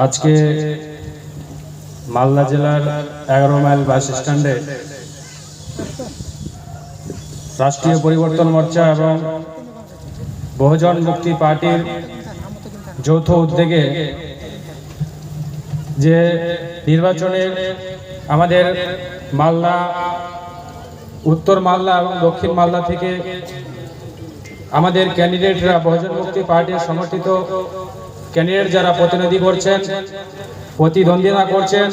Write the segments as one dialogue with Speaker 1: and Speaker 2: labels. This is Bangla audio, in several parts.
Speaker 1: আজকে মালদা জেলার 11 মাইল বাস স্ট্যান্ডে রাষ্ট্রীয় পরিবর্তন মোর্চা এবং বহুজন মুক্তি পার্টির যৌথ উদ্যোগে যে নির্বাচনে আমাদের মালদা, উত্তর মালদা এবং দক্ষিণ মালদা থেকে আমাদের ক্যান্ডিডেটরা, বহুজন মুক্তি পার্টির সমর্থিত ক্যান্ডিডেট যারা প্রতিনিধি করছেন, প্রতিদ্বন্দ্বিতা করছেন,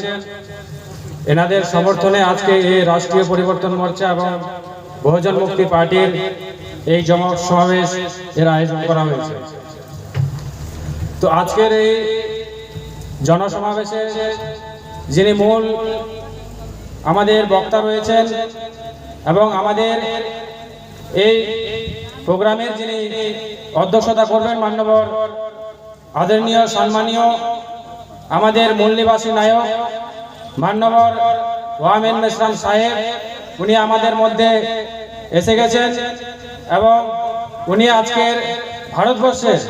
Speaker 1: এনাদের সমর্থনে আজকে এই রাষ্ট্রীয় পরিবর্তন মোর্চা এবং বহুজন মুক্তি পার্টির এই সমাবেশ এর আয়োজন করা হয়েছে। তো আজকের এই জনসমাবেশে যিনি মূল আমাদের বক্তা রয়েছেন এবং আমাদের এই প্রোগ্রামের যিনি অধ্যক্ষতা করবেন, মাননীয় আদরণীয় সম্মানীয় আমাদের মূল নিবাসী নায়ক মাননীয় ওয়ামেন মেশরাম সাহেব, উনি আমাদের মধ্যে এসে গেছেন এবং উনি আজকের ভারতবর্ষের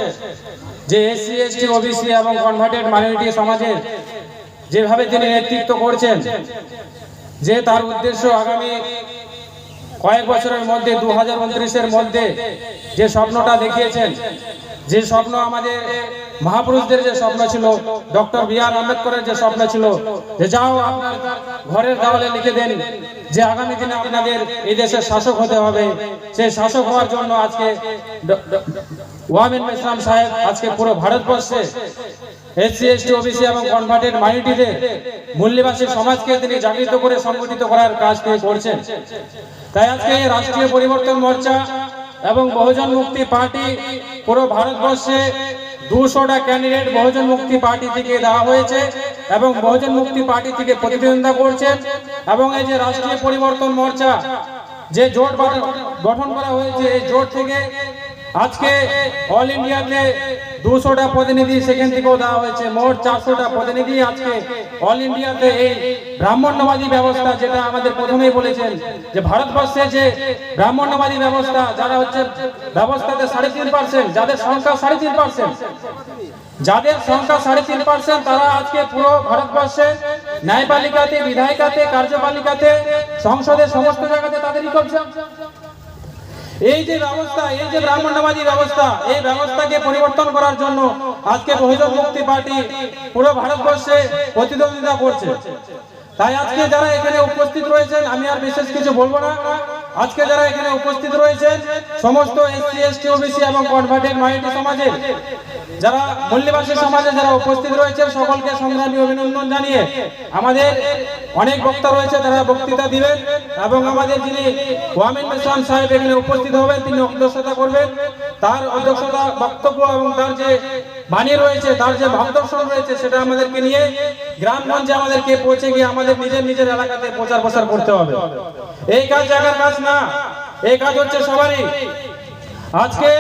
Speaker 1: যে এসসি, এসটি, ওবিসি এবং কনভার্টেড মাইনরিটি সমাজের যেভাবে তিনি নেতৃত্ব করছেন, যে তার উদ্দেশ্য আগামী কয়েক বছরের মধ্যে 2029-এর মধ্যে যে স্বপ্নটা দেখিয়েছেন, যে স্বপ্ন আমাদের মহাপুরুষদের যে স্বপ্ন ছিল, ডক্টর বি.আর. আম্বেদকরের যে স্বপ্ন ছিল, যে যাও আপনার ঘরের দেওয়ালে লিখে দেন যে আগামী দিনে আপনাদের এই দেশের শাসক হতে হবে, সেই শাসক হওয়ার জন্য আজকে ওয়ামেন মেশরাম সাহেব আজকে পুরো ভারতবর্ষে এসসি, এসটি, ওবিসি এবং কনভার্টেড মাইনরিটিদের মূল্যবাসী সমাজকে তিনি জাগৃত করে সংগঠিত করার কাজ তিনি করছেন। তাই আজকে এই রাষ্ট্রীয় পরিবর্তন মোর্চা এবং বহুজন মুক্তি পার্টি পুরো ভারতবর্ষে 200টা ক্যান্ডিডেট বহুজন মুক্তি পার্টি থেকে দেওয়া হয়েছে এবং বহুজন মুক্তি পার্টি থেকে প্রতিদ্বন্দ্বিতা করছেন। এবং এই যে রাষ্ট্রীয় পরিবর্তন মোর্চা যে জোট গঠন করা হয়েছে, এই জোট থেকে আজকে অল ইন্ডিয়াতে 200টা প্রতিনিধি সেখান থেকেও দেওয়া হয়েছে, মোট 400টা প্রতিনিধি আজকে অল ইন্ডিয়াতে এই ব্রাহ্মণ্যবাদী ব্যবস্থা, যেটা আমাদের প্রথমেই বলেছেন যে ভারতবর্ষে যে ব্রাহ্মণ্যবাদী ব্যবস্থা, যারা হচ্ছে ব্যবস্থাতে 3.5%, যাদের সংখ্যা 3.5%, যাদের সংখ্যা 3.5%, তারা আজকে পুরো ভারতবর্ষে ন্যায়পালিকাতে, বিধায়িকাতে, কার্যপালিকাতে, সংসদে, সমস্ত জায়গাতে তাদেরই করছে। এই যে ব্যবস্থা, এই যে ব্রাহ্মণ্যবাদী ব্যবস্থা, এই ব্যবস্থাকে পরিবর্তন করার জন্য আজকে বহুজন মুক্তি পার্টি পুরো ভারতবর্ষে প্রতিদ্বন্দ্বিতা করছে। তাই আজকে যারা এখানে উপস্থিত রয়েছেন, আমি আর বিশেষ কিছু বলবো না, আজকে যারা এখানে উপস্থিত রয়েছেন সমস্ত এসসি, এসটি, ওবিসি এবং কনভার্টেড মাইনরিটি সমাজের যারা মূল্যবাসী সমাজে যারা উপস্থিত রয়েছেন, সকলকে সংগ্রামী অভিনন্দন জানিয়ে আমাদের অনেক বক্তা রয়েছে, তারা বক্তৃতা দিবেন এবং আমাদের যিনি ওয়ামেন মেশরাম সাহেব এখানে উপস্থিত হবেন, তিনি অধ্যক্ষতা করবেন। তার অধ্যক্ষতা বক্তব্য এবং তার যে বাণী রয়েছে, তার যে ভাবদর্শন রয়েছে, সেটা আমাদেরকে নিয়ে গ্রামগঞ্জে আমাদেরকে পৌঁছে গিয়ে আমাদের নিজের এলাকাতে প্রচার প্রসার করতে হবে। এই কাজ জায়গার কাজ না, এই কাজ হচ্ছে সবারই। আজকে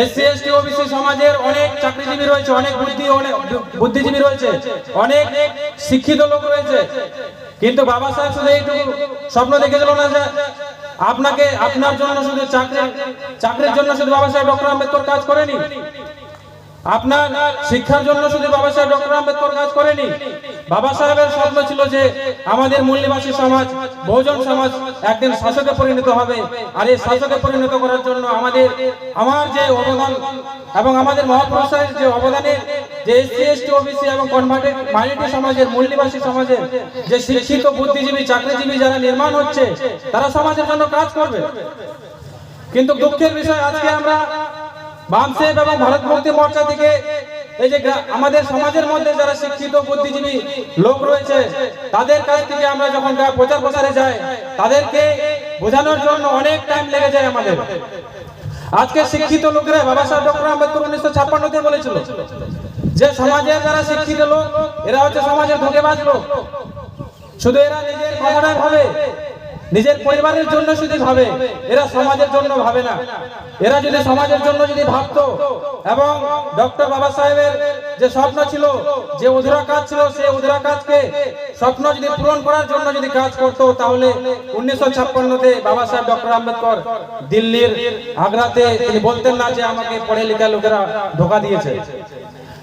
Speaker 1: এসসি, এসটি, ওবিসি সমাজের অনেক চাকরিজীবী রয়েছে, অনেক বুদ্ধিজীবী রয়েছে, অনেক শিক্ষিত লোক রয়েছে, কিন্তু বাবা সাহেব শুধু এইটুকু স্বপ্ন দেখেছিল না যে আপনার জন্য শুধু চাকরির জন্য শুধু বাবা সাহেব ডক্টর আম্বেদকর কাজ করেনি, আপনার শিক্ষার জন্য শুধু বাবা সাহেব ডক্টর আম্বেদকর কাজ করেনি। বাবা সাহেবের স্বপ্ন ছিল যে আমাদের মূল্যবাসী সমাজ, বহুজন সমাজ একদিন শাসকে পরিণত হবে, আর এই শাসকে পরিণত করার জন্য আমার যে অবদান এবং আমাদের মহাপুরুষের যে অবদানের যে এসসি, এসটি, ওবিসি এবং কনভার্টেড মাইনরিটি সমাজের, মূল্যবাসী সমাজের যে শিক্ষিত বুদ্ধিজীবী, চাকরিজীবী যারা নির্মাণ হচ্ছে, তারা সমাজের জন্য কাজ করবে। কিন্তু দুঃখের বিষয়, আজকে আমরা বামসেব এবং ভারত মুক্তি মোর্চা থেকে এই যে আমাদের সমাজের মধ্যে যারা শিক্ষিত বুদ্ধিজীবী লোক রয়েছে, তাদের কাছ থেকে আমরা যখন প্রচার প্রসারে যাই, তাদেরকে বোঝানোর জন্য অনেক টাইম লেগে যায় আমাদের। আজকে শিক্ষিত লোকেরা বাবা সাহেব ডক্টর আম্বেদকর 1956-তে বলেছিল যে সমাজের যারা শিক্ষিত লোক, এরা হচ্ছে সমাজের ধোঁকেবাজ লোক, শুধু এরা নিজের কথাটাই ভাবে, নিজের পরিবারের জন্য শুধু ভাবে, এরা সমাজের জন্য ভাবে না। এরা যদি সমাজের জন্য যদি ভাবতো এবং ডক্টর বাবা সাহেবের যে স্বপ্ন ছিল, যে অধুরা কাজ ছিল, সেই অধুরা কাজকে স্বপ্ন যদি পূরণ করার জন্য যদি কাজ করতো, তাহলে 1956-তে বাবা সাহেব ডক্টর আম্বেদকর দিল্লির আগ্রাতে তিনি বলতেন না যে আমাকে পড়ে লেখা লোকেরা ধোঁকা দিয়েছে।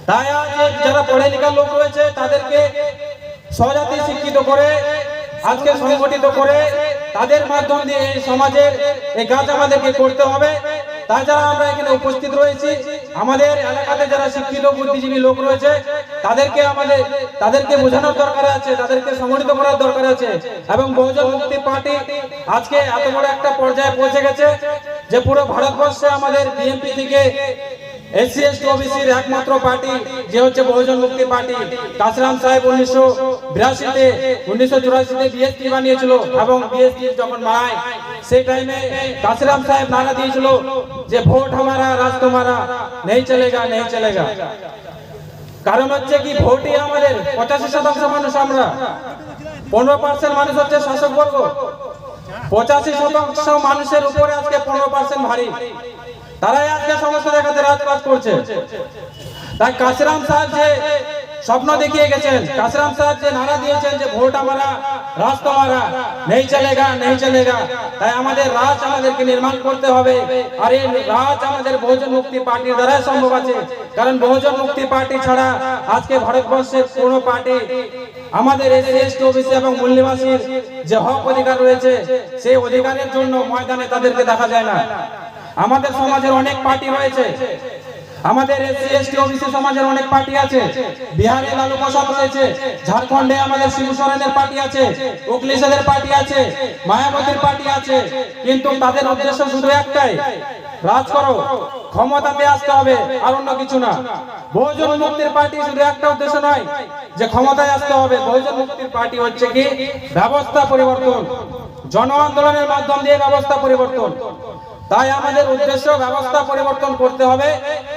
Speaker 1: তাই আজ যারা পড়ে লেখা লোক রয়েছে তাদেরকে স্বজাতি শিক্ষিত করে আজকে সংগঠিত করে তাদের মাধ্যম দিয়ে এই সমাজের এই কাজ আমাদেরকে করতে হবে। তাছাড়া আমরা এখানে উপস্থিত রয়েছি, আমাদের এলাকাতে যারা শিক্ষিত বুদ্ধিজীবী লোক রয়েছে তাদেরকে বোঝানোর দরকার আছে, তাদেরকে সংগঠিত করার দরকার আছে। এবং বহুজন মুক্তি পার্টি আজকে এত বড় একটা পর্যায়ে পৌঁছে গেছে যে পুরো ভারতবর্ষে আমাদের বিএনপি থেকে এসসি এসটি ওবিসির একমাত্র পার্টি যে হচ্ছে বহুজন মুক্তি পার্টি। কাশিরাম সাহেব 1984 বিএসপি বানিয়েছিল এবং বিএসপি যখন মায় সেই টাইমে কাশিরাম সাহেব নারা দিয়েছিল যে ভোট হামারা রাজ তোমারা, নেই চলেগা নেই চলেগা। কারণ হচ্ছে কি ভোটই আমাদের 85% মানুষ, আমরা 15% মানুষ হচ্ছে শাসক বর্গ, 85% মানুষের উপরে আজকে 15% ভারী, তারাই আজকে সমস্ত জায়গাতে রাজকাজ করছে। তাই কাশিরাম সাহেব যে স্বপ্ন দেখিয়ে গেছেন, কাশিরাম সাহেব যে নারা দিয়েছেন যে ভোট আমারা রাজ তোমারা, নেই চলেগা নেই চলেগা। তাই আমাদের রাজ আমাদেরকে নির্মাণ করতে হবে, আর এই রাজ আমাদের বহুজন মুক্তি পার্টির দ্বারাই সম্ভব আছে। কারণ বহুজন মুক্তি পার্টি ছাড়া আজকে ভারতবর্ষের কোনো পার্টি আমাদের এসসি এসটি ওবিসি এবং মূল্যবাসীর যে হক অধিকার রয়েছে সেই অধিকারের জন্য ময়দানে তাদেরকে দেখা যায় না। আমাদের সমাজের অনেক পার্টি রয়েছে, আমাদের এসসি এসটি ওবিসি সমাজের অনেক পার্টি আছে, বিহারে লালু প্রসাদ রয়েছে, ঝাড়খণ্ডে আমাদের শিবু সোরেনের পার্টি আছে, অখিলেশের পার্টি আছে, মায়াবতীর পার্টি আছে, কিন্তু তাদের উদ্দেশ্য শুধু একটাই, রাজ করো, ক্ষমতাতে আসতে হবে, আর অন্য কিছু না। বহুজন মুক্তির পার্টি শুধু একটা উদ্দেশ্য নয় যে ক্ষমতায় আসতে হবে, বহুজন মুক্তির পার্টি হচ্ছে কি ব্যবস্থা পরিবর্তন, জন আন্দোলনের মাধ্যম দিয়ে ব্যবস্থা পরিবর্তন। তাই আমাদের উদ্দেশ্য ব্যবস্থা পরিবর্তন করতে হবে,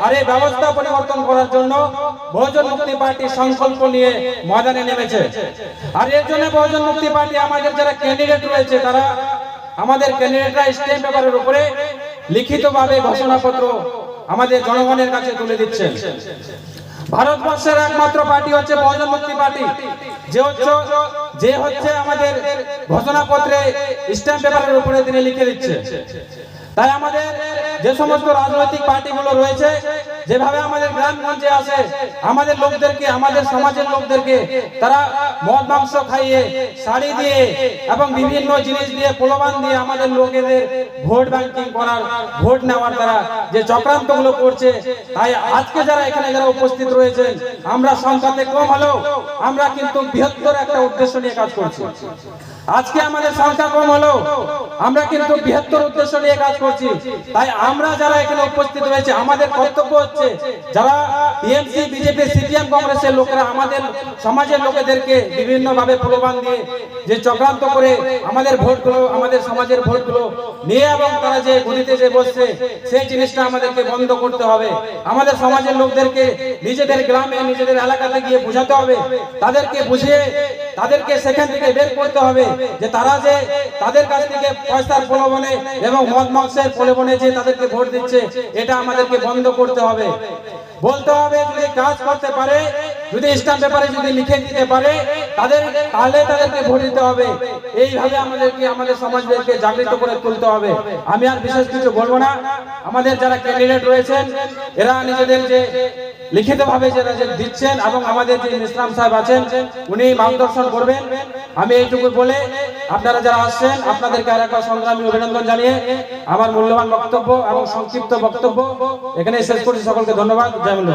Speaker 1: আর এই ব্যবস্থা পরিবর্তন করার জন্য বহুজন মুক্তি পার্টি সংকল্প নিয়ে ময়দানে নেমেছে। আর এর জন্য বহুজন মুক্তি পার্টি আমাদের যারা ক্যান্ডিডেট রয়েছে তারা আমাদের ক্যান্ডিডেটরা স্ট্যাম্প পেপারের উপরে লিখিতভাবে ঘোষণাপত্র আমাদের জনগণের কাছে তুলে দিচ্ছেন। ভারতবর্ষের একমাত্র পার্টি হচ্ছে বহুজন মুক্তি পার্টি, যে হচ্ছে আমাদের ঘোষণাপত্রে স্ট্যাম্প পেপারের উপরে তিনি লিখে দিচ্ছে। তাই আমাদের যে সমস্ত রাজনৈতিক পার্টিগুলো রয়েছে যেভাবে আমাদের গ্রামগঞ্জে আসে আমাদের লোকদেরকে, আমাদের সমাজের লোকদেরকে তারা মদ মাংস খাইয়ে, শাড়ি দিয়ে এবং বিভিন্ন জিনিস দিয়ে, প্রলোভন দিয়ে আমাদের লোকেদের ভোট ব্যাংকিং করার, ভোট নেওয়ার তারা যে চক্রান্তগুলো করছে। তাই আজকে যারা এখানে যারা উপস্থিত রয়েছেন আমরা সংখ্যাতে কম হলেও আমরা কিন্তু বৃহত্তর একটা উদ্দেশ্য নিয়ে কাজ করছি। আজকে আমাদের সংখ্যা কম হলেও আমরা কিন্তু বৃহত্তর উদ্দেশ্য নিয়ে কাজ করছি। তাই আমরা যারা এখানে উপস্থিত রয়েছে আমাদের কর্তব্য হচ্ছে যারা টিএমসি বিজেপি সিপিএম কংগ্রেসের লোকেরা আমাদের সমাজের লোকেদেরকে বিভিন্ন ভাবে প্রলোভন দিয়ে যে চক্রান্ত করে আমাদের ভোটগুলো, আমাদের সমাজের ভোটগুলো নিয়ে এবং তারা যে গদিতে যে বসছে সেই জিনিসটা আমাদেরকে বন্ধ করতে হবে। আমাদের সমাজের লোকদেরকে নিজেদের গ্রামে নিজেদের এলাকাতে গিয়ে বোঝাতে হবে, তাদেরকে বুঝিয়ে তাদেরকে সেখান থেকে বের করতে হবে যে তারা যে তাদের কাছ থেকে পয়সার প্রলোভনে এবং মদ মাংসের প্রলোভনে যে তাদেরকে ভোট দিচ্ছে এটা আমাদেরকে বন্ধ করতে হবে। বলতে হবে যদি কাজ করতে পারে, যদি স্ট্যাম্প পেপারে যদি লিখে দিতে পারে তাহলে তাদেরকে ভোট দিতে হবে। এইভাবে আমাদেরকে আমাদের সমাজকে জাগৃত করে তুলতে হবে। আমি আর বিশেষ কিছু বলবো না। আমাদের যারা ক্যান্ডিডেট রয়েছেন এরা নিজেদের যে লিখিতভাবে যারা যে দিচ্ছেন এবং আমাদের যে ইসলাম সাহেব আছেন উনি মার্গদর্শন করবেন। আমি এইটুকু বলে আপনারা যারা আসছেন আপনাদেরকে আরেকবার সংগ্রামী অভিনন্দন জানিয়ে আমার মূল্যবান বক্তব্য এবং সংক্ষিপ্ত বক্তব্য এখানে শেষ করছি। সকলকে ধন্যবাদ। জয় হিন্দ।